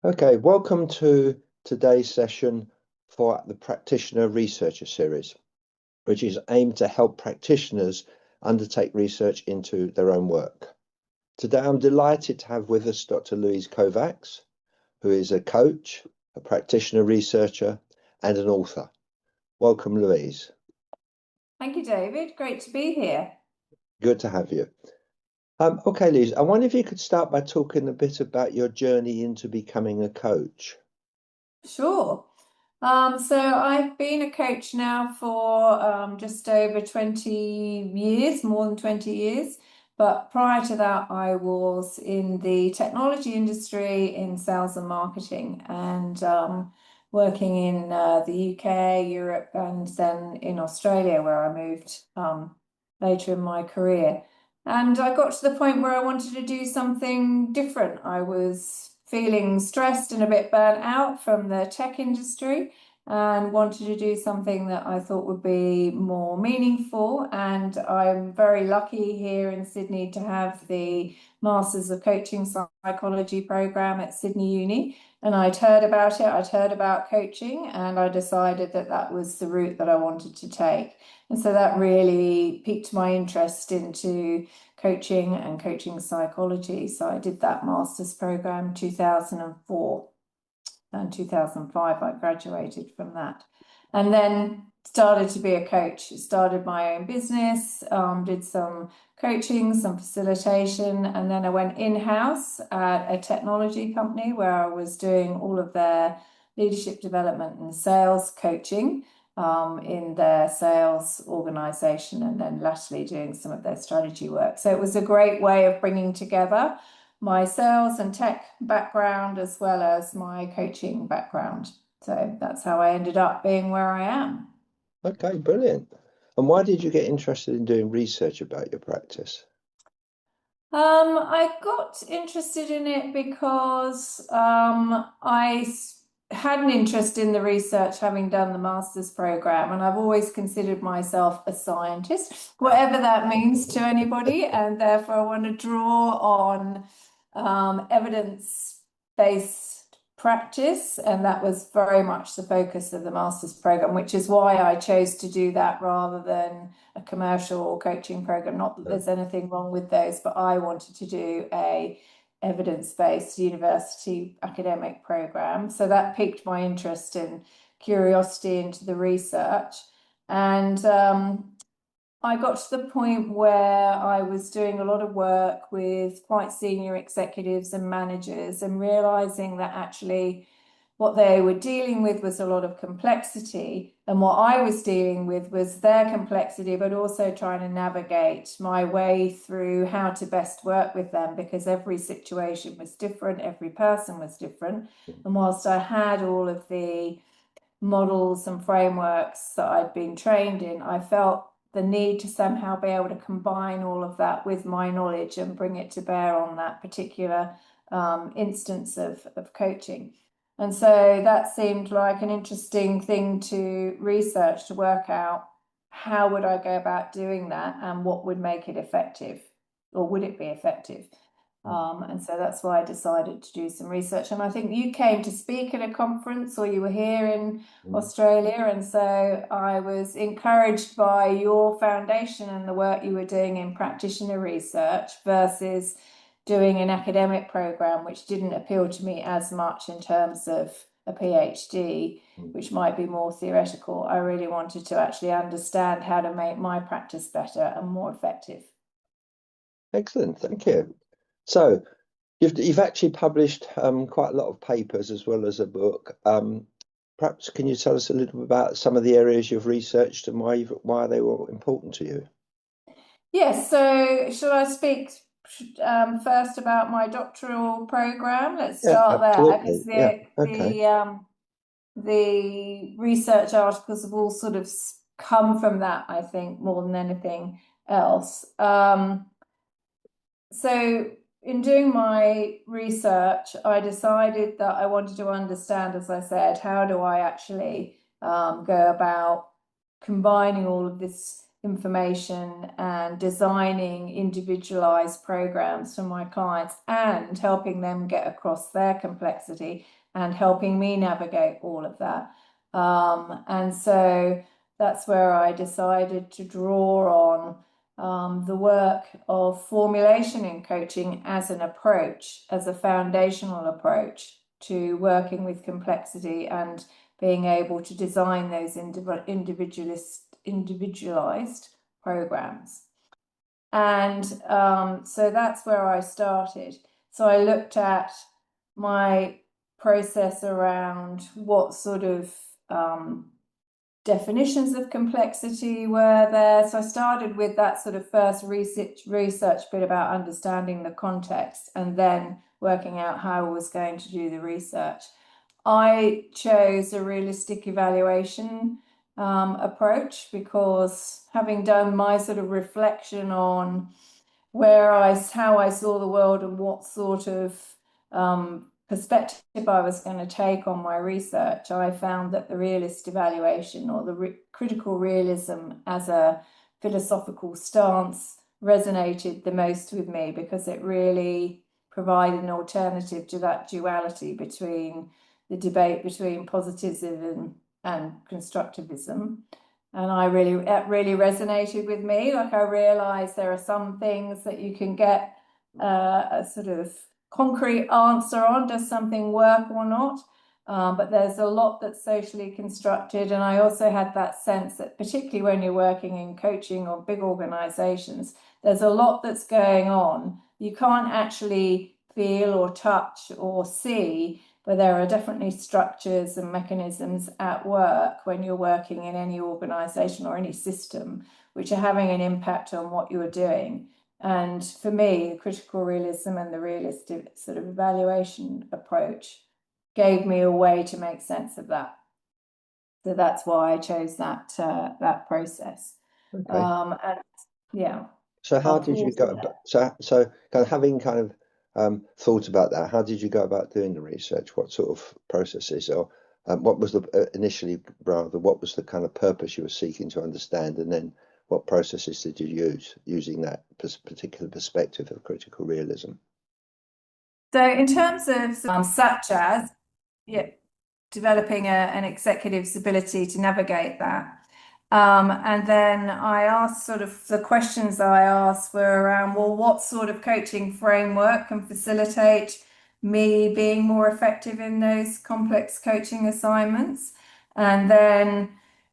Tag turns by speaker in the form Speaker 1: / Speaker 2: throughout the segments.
Speaker 1: Okay, welcome to today's session for the Practitioner Researcher Series, which is aimed to help practitioners undertake research into their own work. Today, I'm delighted to have with us Dr. Louise Kovacs, who is a coach, a practitioner researcher, and an author. Welcome, Louise.
Speaker 2: Thank you, David. Great to be here.
Speaker 1: Good to have you. Okay, Louise, I wonder if you could start by talking a bit about your journey into becoming a coach.
Speaker 2: Sure. So I've been a coach now for just over 20 years, more than 20 years. But prior to that, I was in the technology industry in sales and marketing and working in the UK, Europe, and then in Australia, where I moved later in my career. And I got to the point where I wanted to do something different. I was feeling stressed and a bit burnt out from the tech industry and wanted to do something that I thought would be more meaningful. And I'm very lucky here in Sydney to have the Masters of Coaching Psychology program at Sydney Uni. And I'd heard about it, I'd heard about coaching, and I decided that that was the route that I wanted to take. And so that really piqued my interest into coaching and coaching psychology. So I did that master's program 2004 and 2005 I graduated from that. And then started to be a coach. Started my own business, did some coaching, some facilitation, and then I went in-house at a technology company where I was doing all of their leadership development and sales coaching in their sales organization, and then latterly doing some of their strategy work. So it was a great way of bringing together my sales and tech background as well as my coaching background. So that's how I ended up being where I am.
Speaker 1: Okay, brilliant. And why did you get interested in doing research about your practice?
Speaker 2: I got interested in it because had an interest in the research, having done the master's program, and I've always considered myself a scientist, whatever that means to anybody, and therefore I want to draw on evidence-based practice, and that was very much the focus of the master's program, which is why I chose to do that rather than a commercial coaching program. Not that there's anything wrong with those, but I wanted to do a evidence-based university academic program. So that piqued my interest and curiosity into the research. And I got to the point where I was doing a lot of work with quite senior executives and managers and realizing that actually what they were dealing with was a lot of complexity. And what I was dealing with was their complexity, but also trying to navigate my way through how to best work with them because every situation was different, every person was different. And whilst I had all of the models and frameworks that I'd been trained in, I felt the need to somehow be able to combine all of that with my knowledge and bring it to bear on that particular instance of coaching. And so that seemed like an interesting thing to research, to work out how would I go about doing that and what would make it effective, or would it be effective? And so that's why I decided to do some research. And I think you came to speak at a conference or you were here in Australia. And so I was encouraged by your foundation and the work you were doing in practitioner research versus doing an academic program, which didn't appeal to me as much in terms of a PhD, which might be more theoretical. I really wanted to actually understand how to make my practice better and more effective.
Speaker 1: Excellent, thank you. So you've actually published quite a lot of papers as well as a book. Perhaps can you tell us a little bit about some of the areas you've researched and why they were important to you?
Speaker 2: Yes, so shall I speak first about my doctoral program? Let's
Speaker 1: Yeah,
Speaker 2: start there because
Speaker 1: absolutely. Yeah. Okay.
Speaker 2: the research articles have all sort of come from that, I think, more than anything else. So in doing my research, I decided that I wanted to understand, as I said, how do I actually go about combining all of this information and designing individualized programs for my clients and helping them get across their complexity and helping me navigate all of that. And so that's where I decided to draw on the work of formulation in coaching as an approach, as a foundational approach to working with complexity and being able to design those individualized programs. And so that's where I started. So I looked at my process around what sort of definitions of complexity were there. So I started with that sort of first research bit about understanding the context and then working out how I was going to do the research. I chose a realistic evaluation approach because having done my sort of reflection on how I saw the world and what sort of perspective I was going to take on my research, I found that the realist evaluation or the critical realism as a philosophical stance resonated the most with me because it really provided an alternative to that duality between the debate between positivism and constructivism. And it really resonated with me. Like I realized there are some things that you can get a sort of concrete answer on, does something work or not? But there's a lot that's socially constructed. And I also had that sense that particularly when you're working in coaching or big organizations, there's a lot that's going on. You can't actually feel or touch or see, but there are definitely structures and mechanisms at work when you're working in any organization or any system, which are having an impact on what you're doing. And for me, critical realism and the realistic sort of evaluation approach gave me a way to make sense of that. So that's why I chose that process.
Speaker 1: Okay.
Speaker 2: And yeah.
Speaker 1: So how did you go about, so kind of having kind of thought about that, how did you go about doing the research? What sort of processes or what was the initially rather what was the kind of purpose you were seeking to understand, and then what processes did you use using that particular perspective of critical realism?
Speaker 2: So in terms of such as developing an executive's ability to navigate that. And then I asked sort of the questions I asked were around, well, what sort of coaching framework can facilitate me being more effective in those complex coaching assignments? And then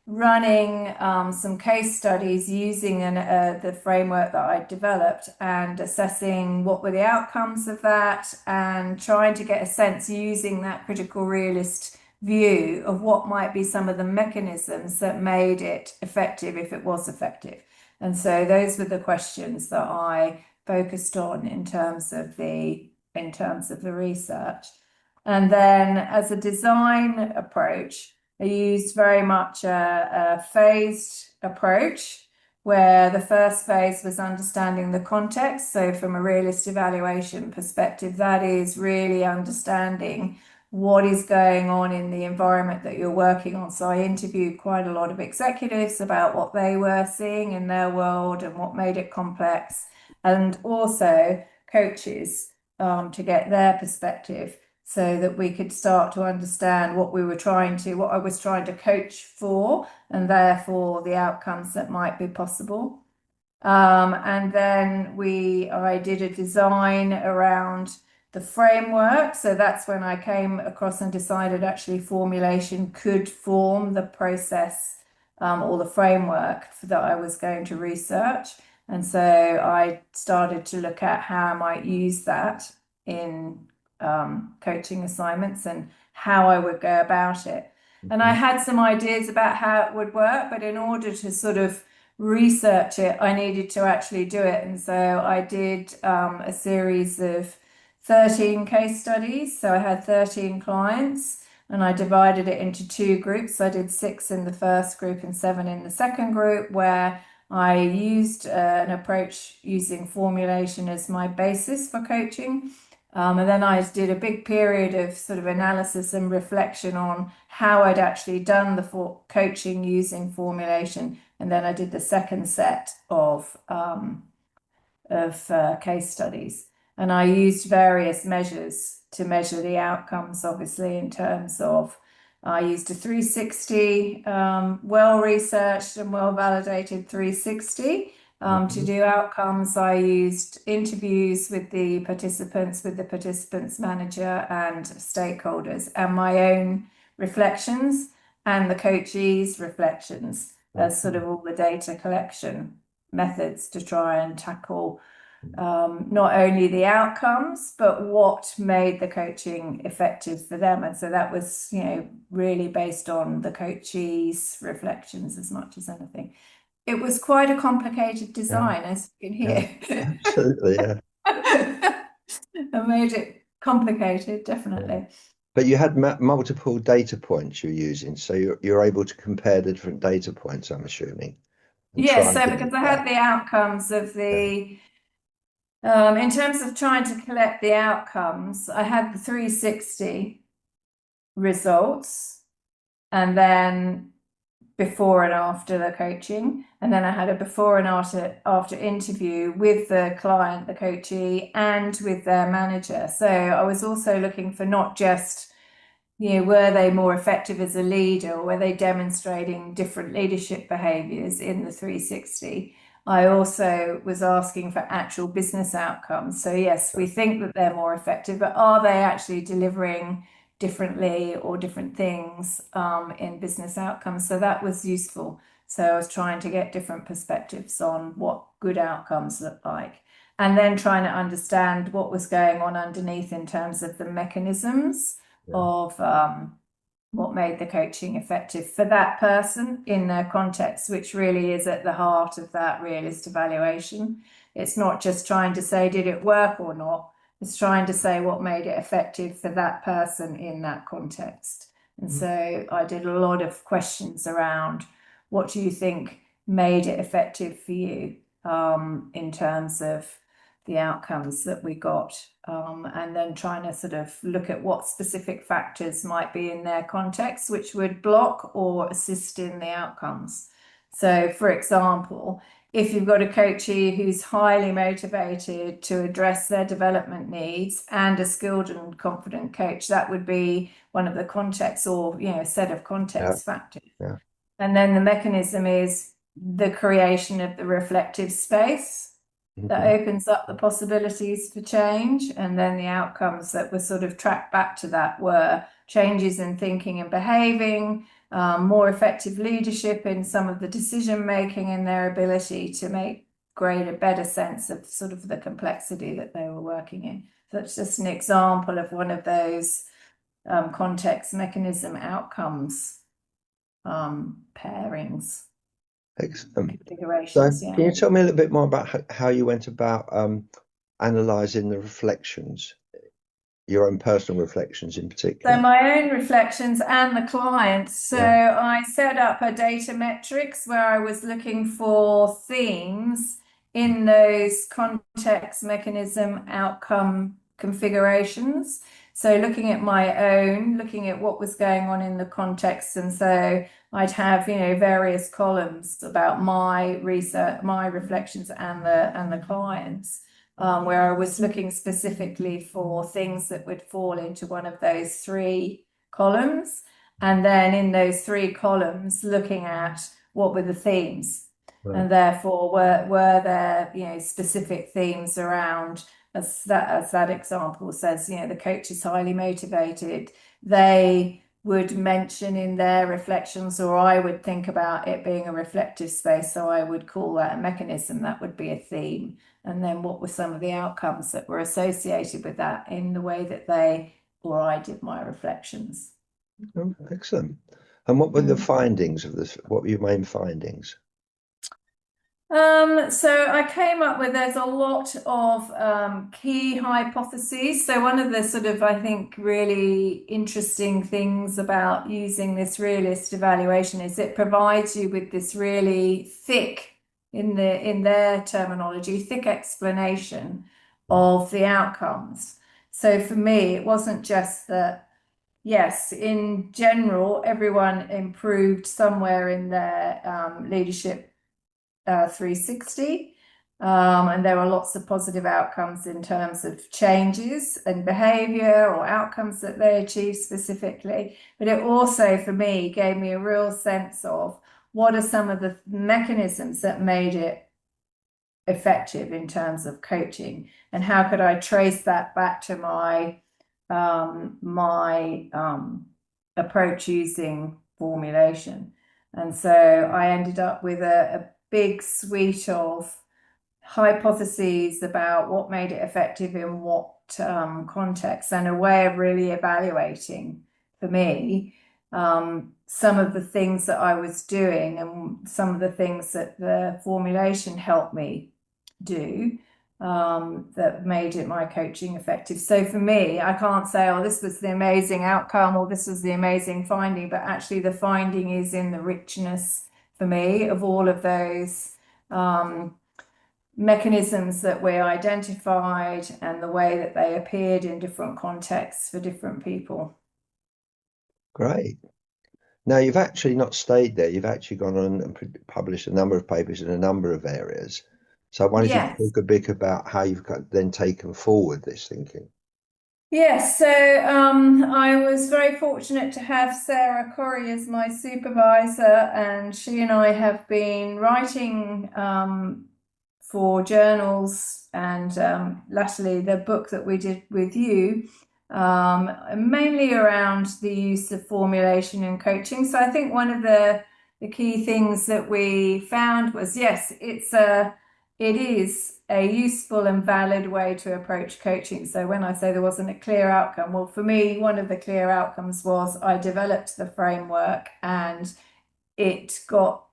Speaker 2: running some case studies using the framework that I developed and assessing what were the outcomes of that and trying to get a sense using that critical realist view of what might be some of the mechanisms that made it effective if it was effective. And so those were the questions that I focused on in terms of the research. And then as a design approach, I used very much a phased approach where the first phase was understanding the context. So from a realist evaluation perspective, that is really understanding what is going on in the environment that you're working on. So I interviewed quite a lot of executives about what they were seeing in their world and what made it complex, and also coaches to get their perspective so that we could start to understand what I was trying to coach for, and therefore the outcomes that might be possible. And then I did a design around the framework. So that's when I came across and decided actually formulation could form the process or the framework that I was going to research. And so I started to look at how I might use that in coaching assignments and how I would go about it. And I had some ideas about how it would work, but in order to sort of research it, I needed to actually do it. And so I did a series of 13 case studies. So I had 13 clients and I divided it into two groups. I did 6 in the first group and 7 in the second group, where I used an approach using formulation as my basis for coaching. And then I did a big period of sort of analysis and reflection on how I'd actually done the coaching using formulation And then I did the second set of case studies. And I used various measures to measure the outcomes, obviously, in terms of I used a 360, well-researched and well-validated 360 to do outcomes. I used interviews with the participants manager and stakeholders, and my own reflections and the coachees' reflections as sort of all the data collection methods to try and tackle not only the outcomes, but what made the coaching effective for them. And so that was, really based on the coachees' reflections as much as anything. It was quite a complicated design, as you can hear.
Speaker 1: Absolutely, yeah.
Speaker 2: I made it complicated, definitely.
Speaker 1: But you had multiple data points you're using, so you're able to compare the different data points, I'm assuming, and try
Speaker 2: Yes,
Speaker 1: and
Speaker 2: so
Speaker 1: get
Speaker 2: because
Speaker 1: it
Speaker 2: I
Speaker 1: right.
Speaker 2: had the outcomes of the in terms of trying to collect the outcomes, I had the 360 results, and then before and after the coaching, and then I had a before and after interview with the client, the coachee, and with their manager. So I was also looking for not just, were they more effective as a leader, or were they demonstrating different leadership behaviors in the 360? I also was asking for actual business outcomes. So yes, we think that they're more effective, but are they actually delivering differently or different things in business outcomes? So that was useful. So I was trying to get different perspectives on what good outcomes look like, and then trying to understand what was going on underneath in terms of the mechanisms of what made the coaching effective for that person in their context, which really is at the heart of that realist evaluation. It's not just trying to say, did it work or not? It's trying to say what made it effective for that person in that context. And so I did a lot of questions around what do you think made it effective for you in terms of the outcomes that we got, and then trying to sort of look at what specific factors might be in their context which would block or assist in the outcomes. So, for example, if you've got a coachee who's highly motivated to address their development needs and a skilled and confident coach, that would be one of the contexts, or a set of context factors.
Speaker 1: Yeah.
Speaker 2: And then the mechanism is the creation of the reflective space that opens up the possibilities for change. And then the outcomes that were sort of tracked back to that were changes in thinking and behaving, more effective leadership in some of the decision making, and their ability to make better sense of sort of the complexity that they were working in. So it's just an example of one of those context mechanism outcomes pairings.
Speaker 1: Excellent. So
Speaker 2: Configurations,
Speaker 1: can you tell me a little bit more about how you went about analysing the reflections, your own personal reflections in particular?
Speaker 2: So my own reflections and the client. So I set up a data metrics where I was looking for themes in those context mechanism outcome configurations. So looking at looking at what was going on in the context. And so I'd have, various columns about my research, my reflections, and the clients. Where I was looking specifically for things that would fall into one of those three columns. And then in those three columns, looking at what were the themes. Right. And therefore, were there, specific themes around, as that example says, the coach is highly motivated. They would mention in their reflections, or I would think about it being a reflective space. So I would call that a mechanism. That would be a theme. And then what were some of the outcomes that were associated with that in the way that I did my reflections.
Speaker 1: Oh, excellent. And what were the findings of this? What were your main findings?
Speaker 2: So I came up with, there's a lot of key hypotheses. So one of the sort of, I think, really interesting things about using this realist evaluation is it provides you with this really thick, in their terminology, thick explanation of the outcomes. So for me, it wasn't just that, yes, in general, everyone improved somewhere in their leadership 360. And there are lots of positive outcomes in terms of changes in behavior or outcomes that they achieve specifically. But it also, for me, gave me a real sense of what are some of the mechanisms that made it effective in terms of coaching, and how could I trace that back to my approach using formulation. And so I ended up with a big suite of hypotheses about what made it effective in what context, and a way of really evaluating for me some of the things that I was doing and some of the things that the formulation helped me do that made it my coaching effective. So for me, I can't say, oh, this was the amazing outcome or this was the amazing finding, but actually the finding is in the richness for me of all of those mechanisms that we identified and the way that they appeared in different contexts for different people.
Speaker 1: Great. Now, you've actually not stayed there. You've actually gone on and published a number of papers in a number of areas. So I wanted you to
Speaker 2: Yes.
Speaker 1: talk a bit about how you've then taken forward this thinking.
Speaker 2: Yes, so I was very fortunate to have Sarah Corrie as my supervisor, and she and I have been writing for journals, and latterly the book that we did with you, mainly around the use of formulation in coaching. So I think one of the key things that we found was, yes, it is a useful and valid way to approach coaching. So when I say there wasn't a clear outcome, well, for me, one of the clear outcomes was I developed the framework, and it got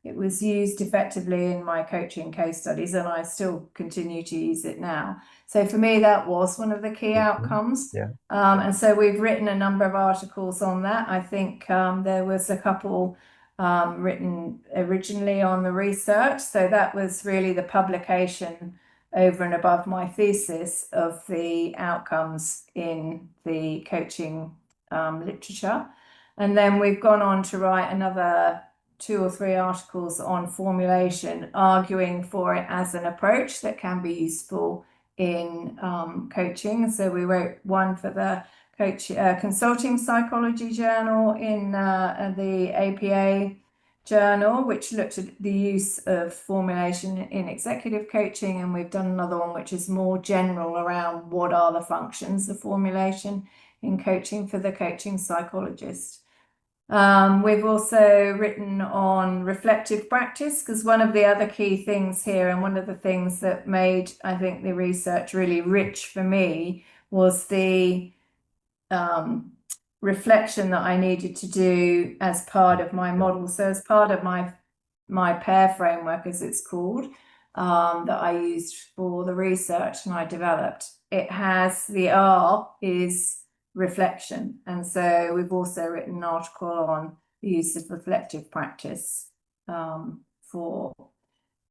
Speaker 2: it was used effectively in my coaching case studies, and I still continue to use it now. So for me, that was one of the key outcomes.
Speaker 1: Yeah.
Speaker 2: And so we've written a number of articles on that. I think there was a couple written originally on the research. So that was really the publication over and above my thesis of the outcomes in the coaching literature. And then we've gone on to write another 2 or 3 articles on formulation, arguing for it as an approach that can be useful in coaching. So we wrote one for the Consulting Psychology Journal, in the APA journal, which looked at the use of formulation in executive coaching, and we've done another one which is more general around what are the functions of formulation in coaching for the coaching psychologist. We've also written on reflective practice, because one of the other key things here, and one of the things that made, I think, the research really rich for me, was the reflection that I needed to do as part of my model. So as part of my PAIR framework, as it's called, that I used for the research and I developed, it has the R is reflection. And so we've also written an article on the use of reflective practice for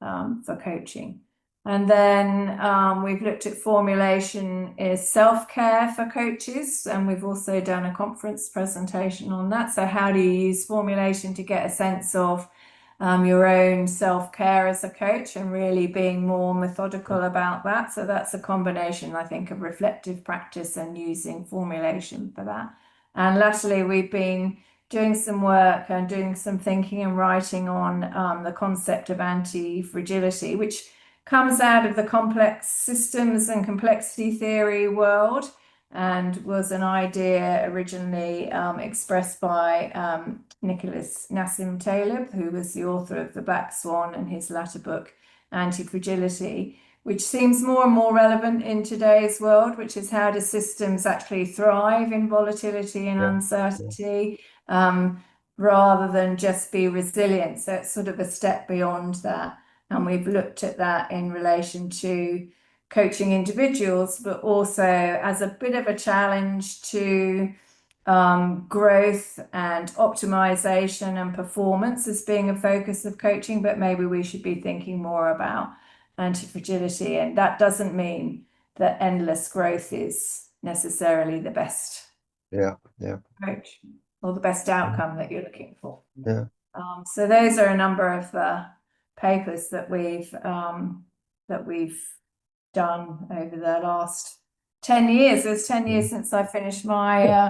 Speaker 2: coaching. And then we've looked at formulation is self-care for coaches, and we've also done a conference presentation on that. So how do you use formulation to get a sense of your own self-care as a coach, and really being more methodical about that? So that's a combination, I think, of reflective practice and using formulation for that. And lastly, we've been doing some work and doing some thinking and writing on the concept of anti-fragility, which comes out of the complex systems and complexity theory world, and was an idea originally expressed by Nicholas Nassim Taleb, who was the author of The Black Swan and his latter book, Anti-Fragility, which seems more and more relevant in today's world, which is how do systems actually thrive in volatility and uncertainty, rather than just be resilient. So it's sort of a step beyond that. And we've looked at that in relation to coaching individuals, but also as a bit of a challenge to growth and optimization and performance as being a focus of coaching. But maybe we should be thinking more about anti-fragility, and that doesn't mean that endless growth is necessarily the best approach or the best outcome that you're looking for.
Speaker 1: Yeah.
Speaker 2: So those are a number of the papers that we've done over the last 10 years. It's 10 years since I finished my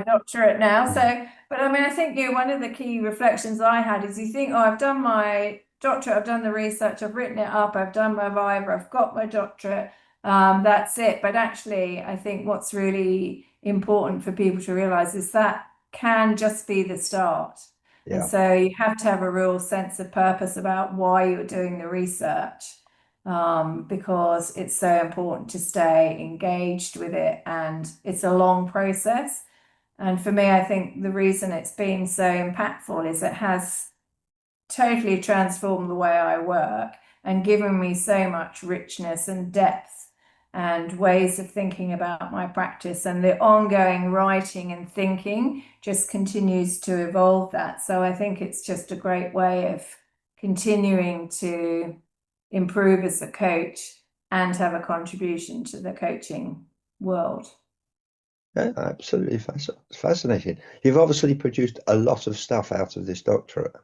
Speaker 2: doctorate now. So, but I mean, I think one of the key reflections I had is you think, oh, I've done my doctorate, I've done the research, I've written it up, I've done my viva, I've got my doctorate. That's it. But actually, I think what's really important for people to realize is that can just be the start. And
Speaker 1: Yeah.
Speaker 2: so you have to have a real sense of purpose about why you're doing the research, because it's so important to stay engaged with it, and it's a long process. And for me, I think the reason it's been so impactful is it has totally transformed the way I work and given me so much richness and depth and ways of thinking about my practice. And the ongoing writing and thinking just continues to evolve that. So I think it's just a great way of continuing to improve as a coach and have a contribution to the coaching world.
Speaker 1: Yeah, absolutely fascinating. You've obviously produced a lot of stuff out of this doctorate.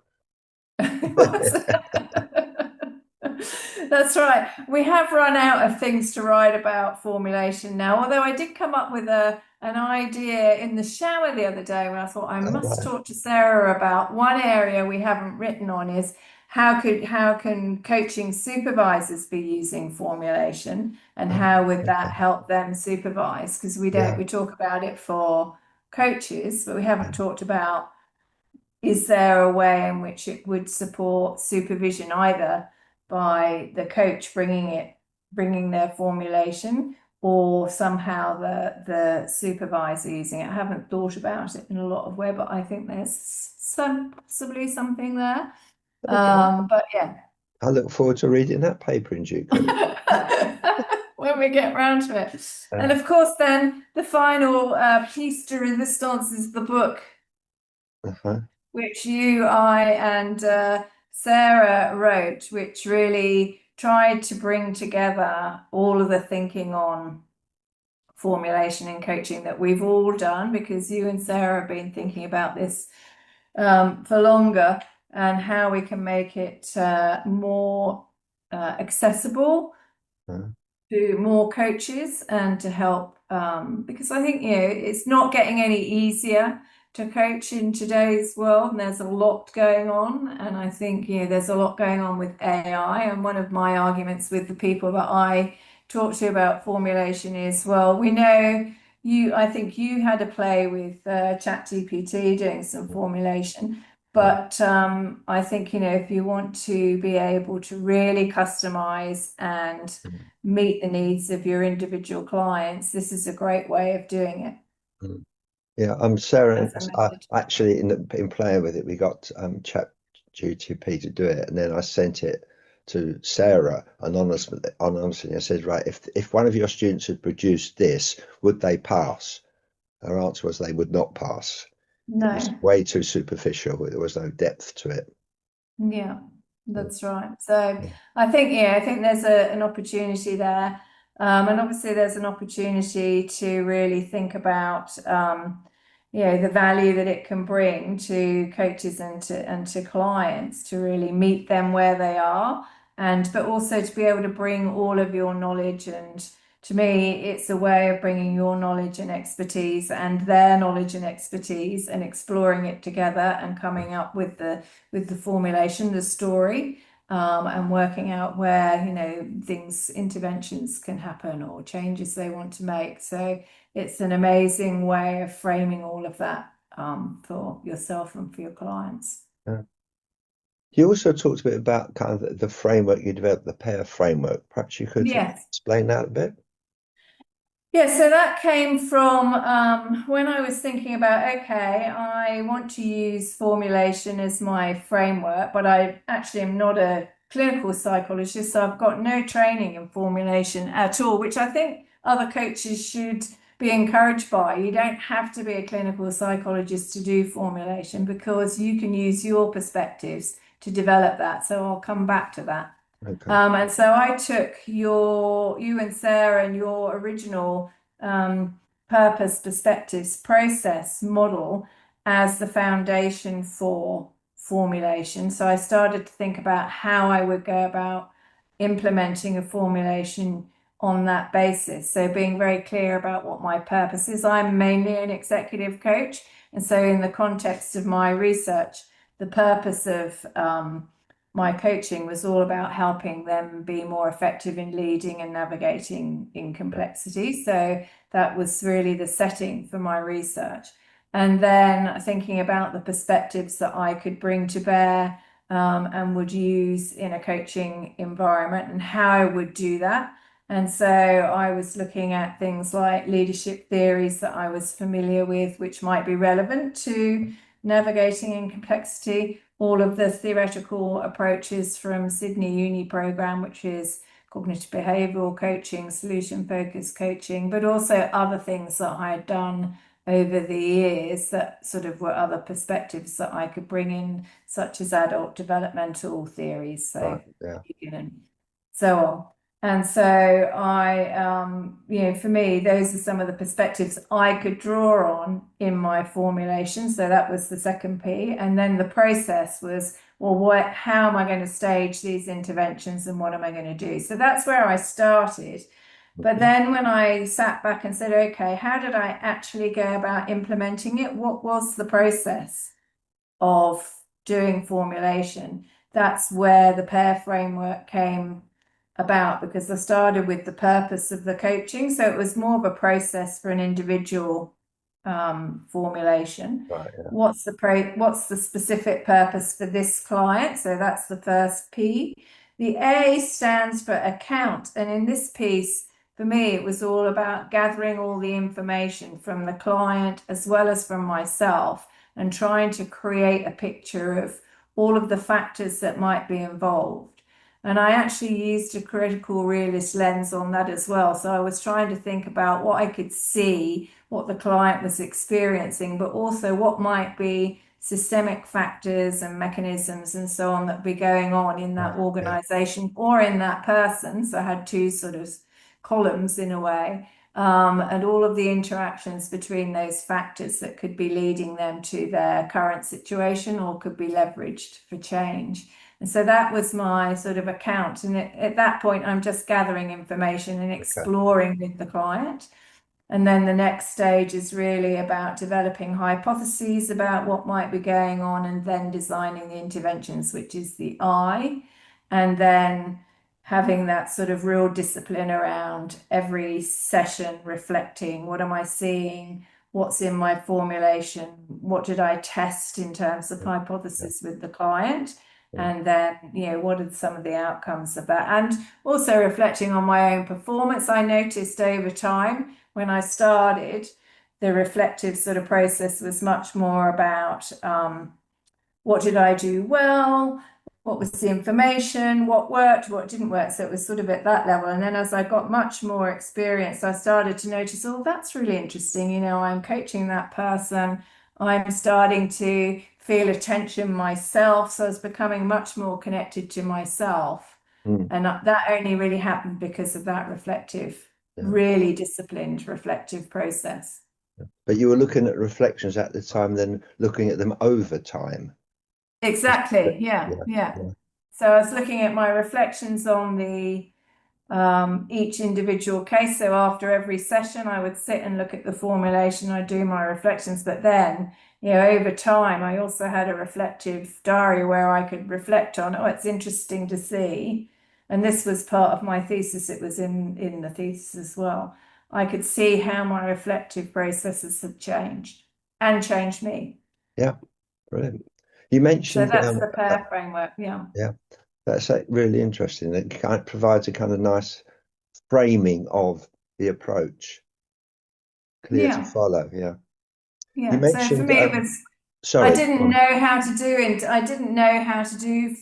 Speaker 2: That's right. We have run out of things to write about formulation now, although I did come up with an idea in the shower the other day when I thought I must
Speaker 1: Right.
Speaker 2: talk to Sarah about one area we haven't written on is how can coaching supervisors be using formulation, and how would that
Speaker 1: Okay.
Speaker 2: help them supervise? Because
Speaker 1: Yeah.
Speaker 2: we talk about it for coaches, but we haven't talked about, is there a way in which it would support supervision either by the coach bringing their formulation, or somehow the supervisor using it? I haven't thought about it in a lot of way, but I think there's possibly something there.
Speaker 1: Okay.
Speaker 2: But yeah.
Speaker 1: I look forward to reading that paper in due course.
Speaker 2: When we get round to it. And
Speaker 1: Uh,
Speaker 2: of course, then the final piece de resistance is the book,
Speaker 1: uh-huh.
Speaker 2: which I, and Sarah wrote, which really tried to bring together all of the thinking on formulation and coaching that we've all done, because you and Sarah have been thinking about this for longer, and how we can make it more accessible
Speaker 1: Uh,
Speaker 2: to more coaches, and to help, because I think it's not getting any easier to coach in today's world, and there's a lot going on. And I think there's a lot going on with AI, and one of my arguments with the people that I talk to about formulation is, well, we know I think you had a play with ChatGPT doing some formulation.
Speaker 1: uh,
Speaker 2: But I think, if you want to be able to really customize and meet the needs of your individual clients, this is a great way of doing it
Speaker 1: mm. Yeah, Sarah.
Speaker 2: as a
Speaker 1: I
Speaker 2: method.
Speaker 1: actually in playing with it, we got Chat GTP to do it, and then I sent it to Sarah anonymously. I said, right, if one of your students had produced this, would they pass? Her answer was they would not pass. It was
Speaker 2: No.
Speaker 1: way too superficial. There was no depth to it.
Speaker 2: Yeah,
Speaker 1: Mm,
Speaker 2: that's right. So
Speaker 1: mm,
Speaker 2: I think there's an opportunity there. And obviously there's an opportunity to really think about, the value that it can bring to coaches and to clients, to really meet them where they are, and but also to be able to bring all of your knowledge. And to me, it's a way of bringing your knowledge and expertise and their knowledge and expertise, and exploring it together, and coming up with the formulation, the story, and working out where, interventions can happen, or changes they want to make. So it's an amazing way of framing all of that, for yourself and for your clients.
Speaker 1: yeah. You also talked a bit about kind of the framework you developed, the pair framework. Perhaps you could
Speaker 2: Yes.
Speaker 1: explain that a bit.
Speaker 2: Yeah, so that came from when I was thinking about, okay, I want to use formulation as my framework, but I actually am not a clinical psychologist, so I've got no training in formulation at all, which I think other coaches should be encouraged by. You don't have to be a clinical psychologist to do formulation, because you can use your perspectives to develop that. So I'll come back to that.
Speaker 1: Okay.
Speaker 2: And so I took you and Sarah, and your original purpose, perspectives, process model as the foundation for formulation. So I started to think about how I would go about implementing a formulation on that basis. So being very clear about what my purpose is. I'm mainly an executive coach. And so in the context of my research, the purpose of my coaching was all about helping them be more effective in leading and navigating in complexity. So that was really the setting for my research. And then thinking about the perspectives that I could bring to bear and would use in a coaching environment and how I would do that. And so I was looking at things like leadership theories that I was familiar with, which might be relevant to navigating in complexity, all of the theoretical approaches from Sydney Uni program, which is cognitive behavioral coaching, solution focused coaching, but also other things that I had done over the years that sort of were other perspectives that I could bring in, such as adult developmental theories, so and so on. And so for me, those are some of the perspectives I could draw on in my formulation. So that was the second P. And then the process was, well, how am I going to stage these interventions and what am I going to do? So that's where I started. But then when I sat back and said, okay, how did I actually go about implementing it? What was the process of doing formulation? That's where the PAIR framework came about, because I started with the purpose of the coaching. So it was more of a process for an individual formulation.
Speaker 1: Right, yeah.
Speaker 2: What's the specific purpose for this client? So that's the first P. The A stands for account. And in this piece, for me, it was all about gathering all the information from the client as well as from myself and trying to create a picture of all of the factors that might be involved. And I actually used a critical realist lens on that as well. So I was trying to think about what I could see, what the client was experiencing, but also what might be systemic factors and mechanisms and so on that be going on in that organization or in that person. So I had two sort of columns in a way, and all of the interactions between those factors that could be leading them to their current situation or could be leveraged for change. And so that was my sort of account. And at that point, I'm just gathering information and exploring with the client. And then the next stage is really about developing hypotheses about what might be going on and then designing the interventions, which is the I. And then having that sort of real discipline around every session, reflecting what am I seeing, what's in my formulation, what did I test in terms of hypothesis with the client, and then what are some of the outcomes of that, and also reflecting on my own performance. I noticed over time when I started, the reflective sort of process was much more about what did I do well, what was the information, what worked, what didn't work. So it was sort of at that level. And then as I got much more experience, I started to notice, oh, that's really interesting. I'm coaching that person. I'm starting to feel attention myself. So I was becoming much more connected to myself. And that only really happened because of that reflective, really disciplined reflective process.
Speaker 1: But you were looking at reflections at the time, then looking at them over time.
Speaker 2: Exactly. Yeah. So I was looking at my reflections on the each individual case. So after every session, I would sit and look at the formulation. I do my reflections, but then, over time, I also had a reflective diary where I could reflect on, oh, it's interesting to see. And this was part of my thesis. It was in the thesis as well. I could see how my reflective processes had changed and changed me.
Speaker 1: Yeah, brilliant. You
Speaker 2: So
Speaker 1: mentioned
Speaker 2: that's the PAIR framework. Yeah.
Speaker 1: That's really interesting. It kind of provides a kind of nice framing of the approach, clear to follow. Yeah. You
Speaker 2: So for
Speaker 1: mentioned,
Speaker 2: me, it was,
Speaker 1: sorry,
Speaker 2: I didn't know how to do it. I didn't know how to do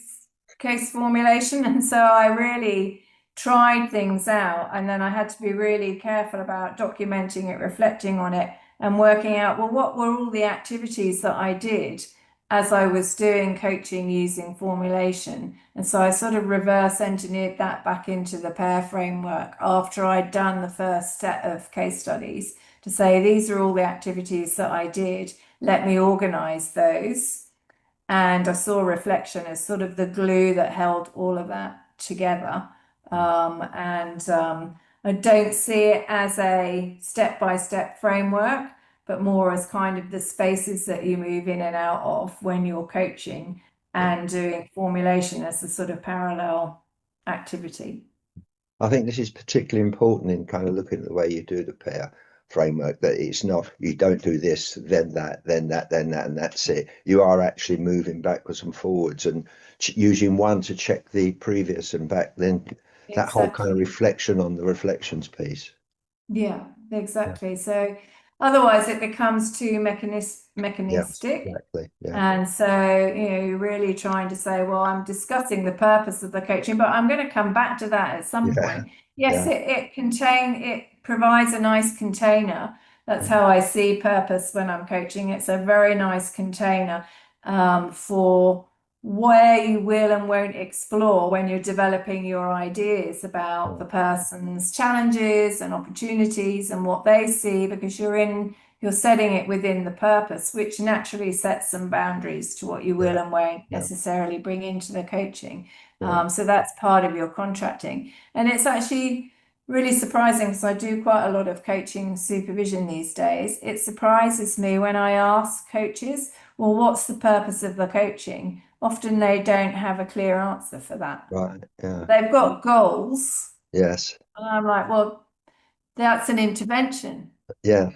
Speaker 2: case formulation. And so I really tried things out. And then I had to be really careful about documenting it, reflecting on it, and working out, well, what were all the activities that I did as I was doing coaching using formulation. And so I sort of reverse engineered that back into the PAIR framework after I'd done the first set of case studies to say, these are all the activities that I did. Let me organize those. And I saw reflection as sort of the glue that held all of that together. I don't see it as a step-by-step framework, but more as kind of the spaces that you move in and out of when you're coaching
Speaker 1: Yeah.
Speaker 2: and doing formulation as a sort of parallel activity.
Speaker 1: I think this is particularly important in kind of looking at the way you do the pair framework, that it's not, you don't do this, then that, then that, then that, and that's it. You are actually moving backwards and forwards and using one to check the previous and back, then that whole kind of
Speaker 2: Exactly.
Speaker 1: reflection on the reflections piece.
Speaker 2: Yeah,
Speaker 1: Yeah.
Speaker 2: exactly. So otherwise it becomes too
Speaker 1: Yes,
Speaker 2: mechanistic.
Speaker 1: exactly. Yeah.
Speaker 2: And so, you're really trying to say, well, I'm discussing the purpose of the coaching, but I'm going to come back to that at some
Speaker 1: Yeah.
Speaker 2: point. Yes,
Speaker 1: Yeah.
Speaker 2: it provides a nice container. That's how I see purpose when I'm coaching. It's a very nice container for where you will and won't explore when you're developing your ideas about
Speaker 1: Yeah.
Speaker 2: the person's challenges and opportunities and what they see, because you're setting it within the purpose, which naturally sets some boundaries to what you will
Speaker 1: Yeah.
Speaker 2: and won't
Speaker 1: Yeah.
Speaker 2: necessarily bring into the coaching.
Speaker 1: Yeah.
Speaker 2: So that's part of your contracting. And it's actually really surprising because I do quite a lot of coaching supervision these days. It surprises me when I ask coaches, well, what's the purpose of the coaching? Often they don't have a clear answer for that.
Speaker 1: Right. Yeah.
Speaker 2: They've got goals,
Speaker 1: Yes.
Speaker 2: and I'm like, well, that's an intervention.
Speaker 1: Yeah.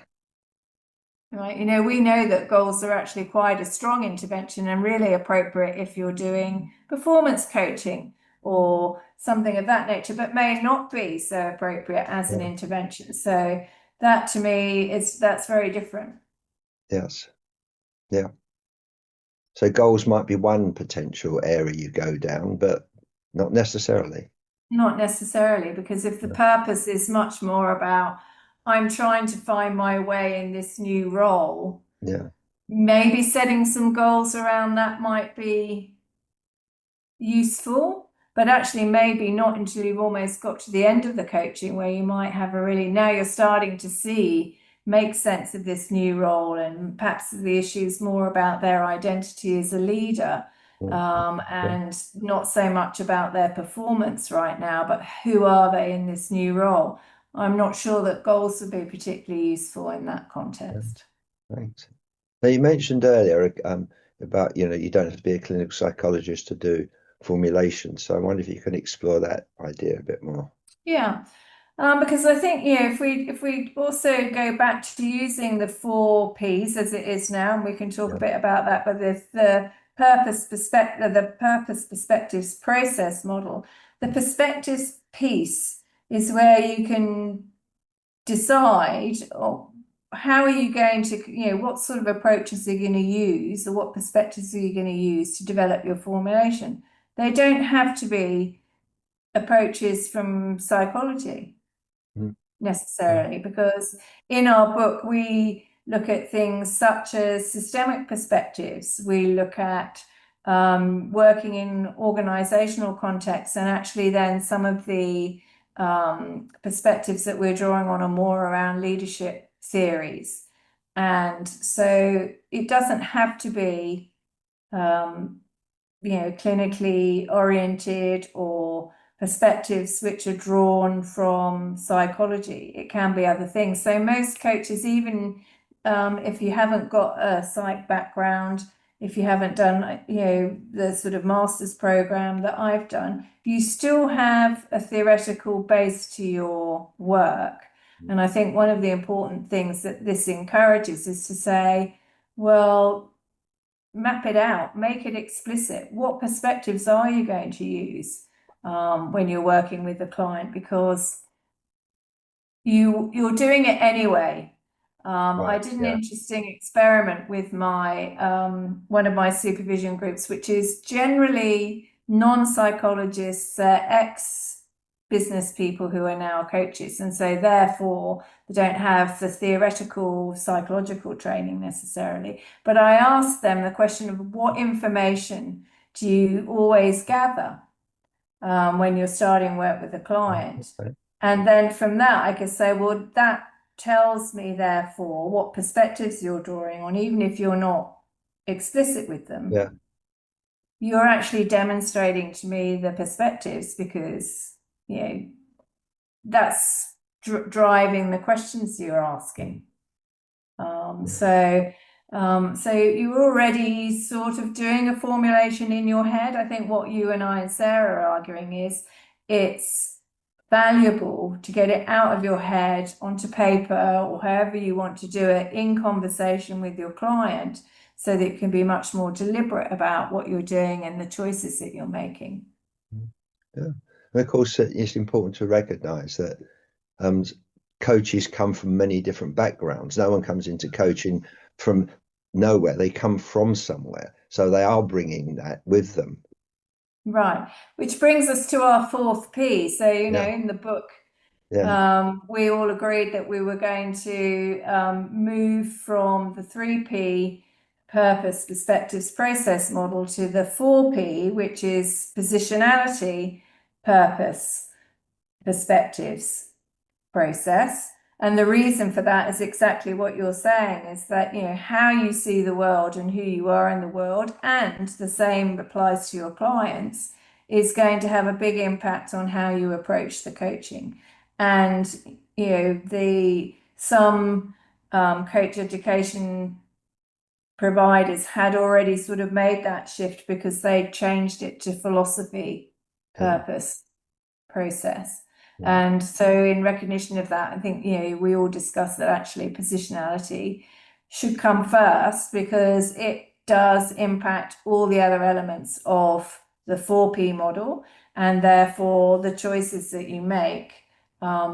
Speaker 2: Right, we know that goals are actually quite a strong intervention and really appropriate if you're doing performance coaching or something of that nature, but may not be so appropriate as an
Speaker 1: Yeah.
Speaker 2: intervention. So that to me that's very different.
Speaker 1: Yes. Yeah. So goals might be one potential area you go down, but not necessarily.
Speaker 2: Not necessarily, because if the
Speaker 1: Yeah.
Speaker 2: purpose is much more about I'm trying to find my way in this new role,
Speaker 1: Yeah.
Speaker 2: maybe setting some goals around that might be useful, but actually maybe not until you've almost got to the end of the coaching where you might have a really, now you're starting to make sense of this new role, and perhaps the issues more about their identity as a leader,
Speaker 1: Mm. Yeah.
Speaker 2: and not so much about their performance right now, but who are they in this new role. I'm not sure that goals would be particularly useful in that
Speaker 1: Yeah.
Speaker 2: context.
Speaker 1: Thanks. Now you mentioned earlier about, you don't have to be a clinical psychologist to do formulation. So I wonder if you can explore that idea a bit more.
Speaker 2: Yeah. Because I think, if we also go back to using the 4 Ps as it is now, and we can talk a
Speaker 1: Yeah.
Speaker 2: bit about that, but the purpose perspectives process model, the perspectives piece is where you can decide, how are you going to, what sort of approaches are you going to use, or what perspectives are you going to use to develop your formulation. They don't have to be approaches from psychology
Speaker 1: Mm. Yeah.
Speaker 2: necessarily, because in our book we look at things such as systemic perspectives. We look at working in organizational contexts, and actually then some of the perspectives that we're drawing on are more around leadership theories. And so it doesn't have to be um, clinically oriented or perspectives which are drawn from psychology. It can be other things. So most coaches, even if you haven't got a psych background, if you haven't done, the sort of master's program that I've done, you still have a theoretical base to your work. And I think one of the important things that this encourages is to say, well, map it out, make it explicit. What perspectives are you going to use when you're working with the client? Because you're doing it anyway. I
Speaker 1: Right.
Speaker 2: did an
Speaker 1: Yeah.
Speaker 2: interesting experiment with my one of my supervision groups, which is generally non-psychologists, ex-business people who are now coaches, and so therefore they don't have the theoretical psychological training necessarily. But I asked them the question of what information do you always gather when you're starting work with a client.
Speaker 1: Okay.
Speaker 2: And then from that, I could say, well, that tells me, therefore, what perspectives you're drawing on, even if you're not explicit with them.
Speaker 1: Yeah.
Speaker 2: you're actually demonstrating to me the perspectives, because that's driving the questions you're asking. So you're already sort of doing a formulation in your head. I think what you and I and Sarah are arguing is it's valuable to get it out of your head onto paper, or however you want to do it, in conversation with your client, so that you can be much more deliberate about what you're doing and the choices that you're making.
Speaker 1: Yeah. And of course, it's important to recognize that um, coaches come from many different backgrounds. No one comes into coaching from nowhere. They come from somewhere. So they are bringing that with them.
Speaker 2: Right. Which brings us to our fourth P. So,
Speaker 1: Yeah.
Speaker 2: in the book,
Speaker 1: Yeah.
Speaker 2: we all agreed that we were going to move from the 3P purpose, perspectives, process model to the 4P, which is positionality, purpose, perspectives, process. And the reason for that is exactly what you're saying, is that, how you see the world and who you are in the world, and the same applies to your clients, is going to have a big impact on how you approach the coaching. And, some coach education providers had already sort of made that shift, because they changed it to philosophy,
Speaker 1: Yeah.
Speaker 2: purpose, process.
Speaker 1: Yeah.
Speaker 2: And so in recognition of that, I think, we all discussed that actually positionality should come first, because it does impact all the other elements of the 4P model, and therefore the choices that you make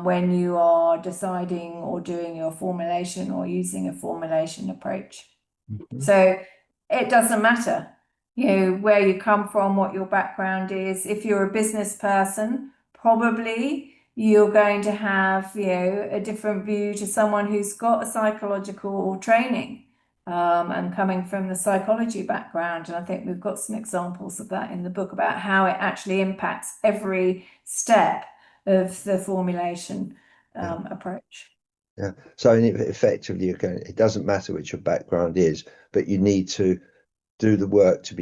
Speaker 2: when you are deciding or doing your formulation or using a formulation approach.
Speaker 1: Mhm.
Speaker 2: So it doesn't matter, where you come from, what your background is. If you're a business person, probably you're going to have, a different view to someone who's got a psychological training and coming from the psychology background. And I think we've got some examples of that in the book, about how it actually impacts every step of the formulation
Speaker 1: Yeah.
Speaker 2: approach.
Speaker 1: Yeah. So effectively, it doesn't matter which your background is, but you need to do the work to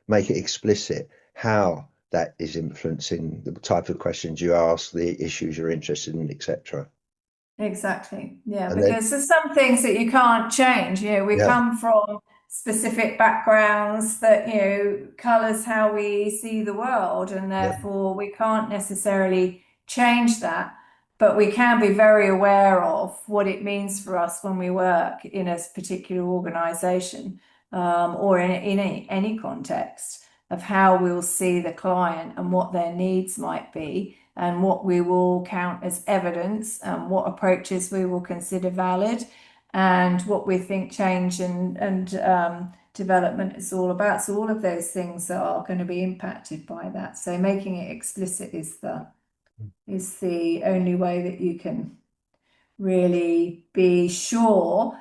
Speaker 1: make it explicit how that is influencing the type of questions you ask, the issues you're interested in, etc.
Speaker 2: Exactly. Yeah,
Speaker 1: And then,
Speaker 2: because there's some things that you can't change. We
Speaker 1: yeah,
Speaker 2: come from specific backgrounds that, colours how we see the world, and
Speaker 1: yeah,
Speaker 2: therefore we can't necessarily change that. But we can be very aware of what it means for us when we work in a particular organisation, or in any context, of how we'll see the client and what their needs might be, and what we will count as evidence, and what approaches we will consider valid, and what we think change and development is all about. So all of those things are going to be impacted by that. So making it explicit is the only way that you can really be sure.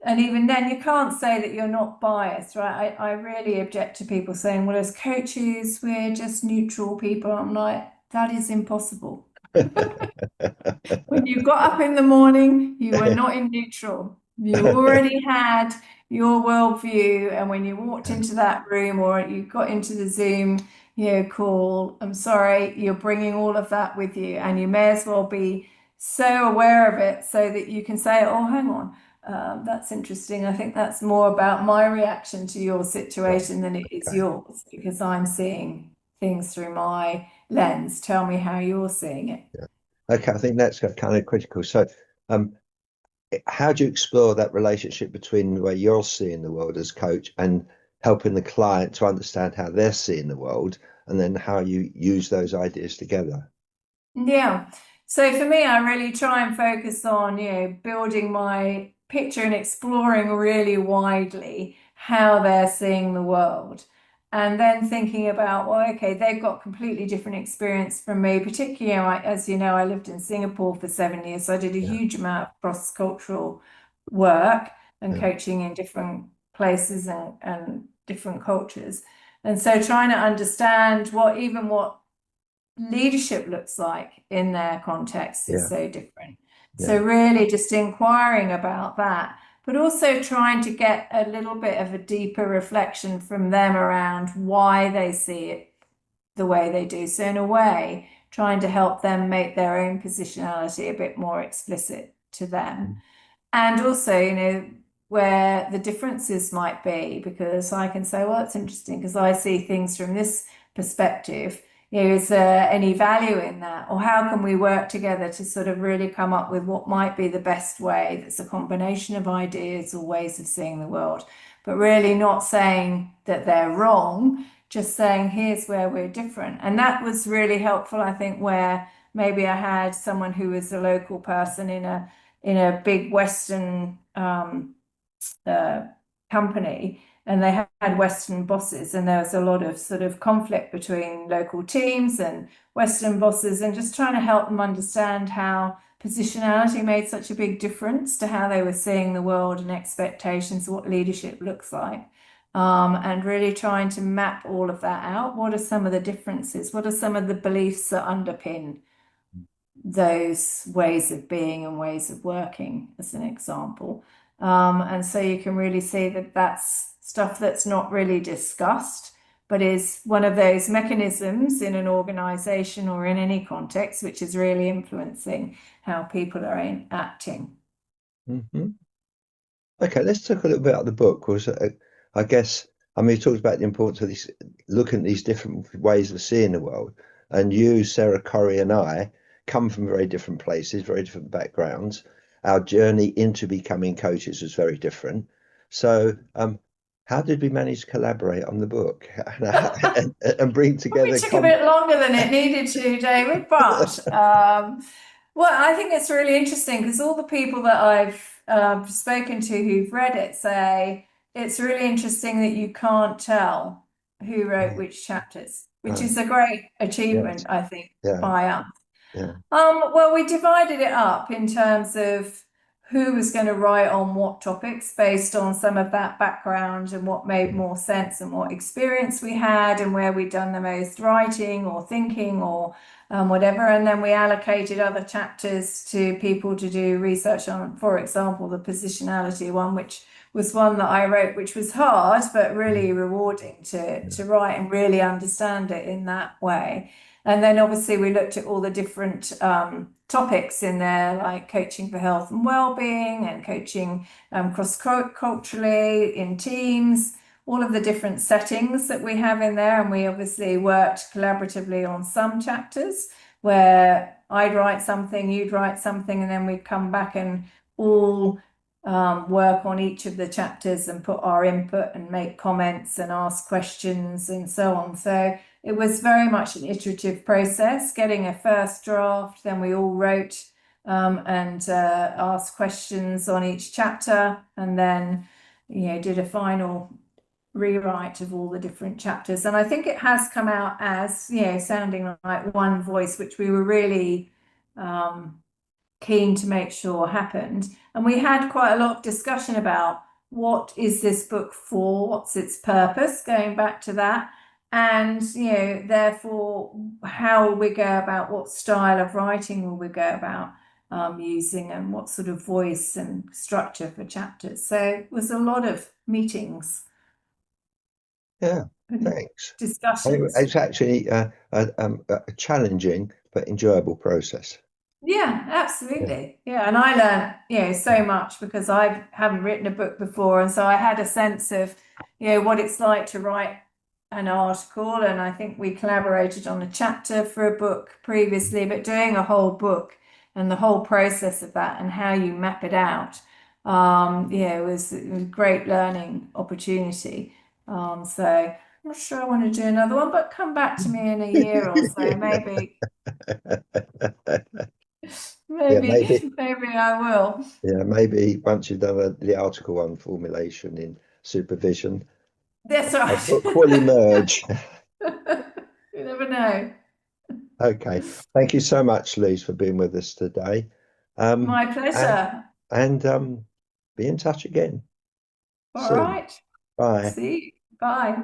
Speaker 2: And even then, you can't say that you're not biased, right? I really object to people saying, well, as coaches, we're just neutral people. I'm like, that is impossible. When you got up in the morning, you were not in neutral. You already had your worldview, and when you walked into that room, or you got into the Zoom, call, I'm sorry, you're bringing all of that with you, and you may as well be so aware of it, so that you can say, oh, hang on, that's interesting. I think that's more about my reaction to your
Speaker 1: right,
Speaker 2: situation than it is
Speaker 1: okay,
Speaker 2: yours, because I'm seeing things through my lens. Tell me how you're seeing it.
Speaker 1: yeah, okay. I think that's kind of critical. So, um, how do you explore that relationship between the way you're seeing the world as coach and helping the client to understand how they're seeing the world, and then how you use those ideas together?
Speaker 2: Yeah. So for me, I really try and focus on, building my picture and exploring really widely how they're seeing the world. And then thinking about, well, okay, they've got completely different experience from me. Particularly, as you know, I lived in Singapore for 7 years, so I did a
Speaker 1: Yeah,
Speaker 2: huge amount of cross-cultural work and
Speaker 1: yeah,
Speaker 2: coaching in different places and different cultures. And so trying to understand what leadership looks like in their context is
Speaker 1: yeah,
Speaker 2: so different. So
Speaker 1: yeah,
Speaker 2: really just inquiring about that, but also trying to get a little bit of a deeper reflection from them around why they see it the way they do. So in a way, trying to help them make their own positionality a bit more explicit to them. And also, where the differences might be, because I can say, well, it's interesting because I see things from this perspective. Is there any value in that? Or how can we work together to sort of really come up with what might be the best way that's a combination of ideas or ways of seeing the world, but really not saying that they're wrong, just saying here's where we're different. And that was really helpful, I think, where maybe I had someone who was a local person in a big Western uh, company, and they had Western bosses, and there was a lot of sort of conflict between local teams and Western bosses, and just trying to help them understand how positionality made such a big difference to how they were seeing the world and expectations of what leadership looks like. And really trying to map all of that out. What are some of the differences? What are some of the beliefs that underpin those ways of being and ways of working, as an example? And so you can really see that that's stuff that's not really discussed, but is one of those mechanisms in an organization or in any context, which is really influencing how people are acting.
Speaker 1: Mhm. Okay, let's talk a little bit about the book, because I guess, I mean, you talked about the importance of this, looking at these different ways of seeing the world. And you, Sarah Corrie, and I come from very different places, very different backgrounds. Our journey into becoming coaches was very different. So, how did we manage to collaborate on the book and bring
Speaker 2: Probably
Speaker 1: together
Speaker 2: took a bit longer than it needed to, David, but well, I think it's really interesting because all the people that I've spoken to who've read it say it's really interesting that you can't tell who wrote which chapters, which
Speaker 1: uh,
Speaker 2: is a great
Speaker 1: yes,
Speaker 2: achievement, I think,
Speaker 1: yeah,
Speaker 2: by us.
Speaker 1: yeah,
Speaker 2: Well, we divided it up in terms of who was going to write on what topics based on some of that background and what made more sense and what experience we had and where we'd done the most writing or thinking or whatever. And then we allocated other chapters to people to do research on, for example, the positionality one, which was one that I wrote, which was hard but really rewarding to write and really understand it in that way. And then obviously we looked at all the different topics in there, like coaching for health and well-being and coaching cross-culturally in teams, all of the different settings that we have in there. And we obviously worked collaboratively on some chapters where I'd write something, you'd write something, and then we'd come back and all work on each of the chapters and put our input and make comments and ask questions and so on. So it was very much an iterative process, getting a first draft, then we all wrote and asked questions on each chapter, and then did a final rewrite of all the different chapters. And I think it has come out as sounding like one voice, which we were really keen to make sure happened. And we had quite a lot of discussion about what is this book for, what's its purpose, going back to that. And, therefore, how will we go about, what style of writing will we go about using, and what sort of voice and structure for chapters. So it was a lot of meetings
Speaker 1: yeah.
Speaker 2: and
Speaker 1: Thanks.
Speaker 2: discussions.
Speaker 1: It's actually a challenging but enjoyable process.
Speaker 2: Yeah,
Speaker 1: Yeah.
Speaker 2: absolutely. Yeah, and I learned, so much because I haven't written a book before, and so I had a sense of, what it's like to write an article, and I think we collaborated on a chapter for a book previously, but doing a whole book and the whole process of that and how you map it out, was a great learning opportunity. So I'm not sure I want to do another one, but come back to me in a year or so, maybe.
Speaker 1: Yeah,
Speaker 2: Maybe,
Speaker 1: maybe.
Speaker 2: maybe I will.
Speaker 1: Yeah, maybe once you've done the article on formulation in supervision,
Speaker 2: That's
Speaker 1: a
Speaker 2: right.
Speaker 1: book will emerge.
Speaker 2: You never know.
Speaker 1: Okay. Thank you so much, Louise, for being with us today.
Speaker 2: My
Speaker 1: And
Speaker 2: pleasure.
Speaker 1: be in touch again
Speaker 2: All
Speaker 1: soon.
Speaker 2: right.
Speaker 1: Bye.
Speaker 2: See you. Bye.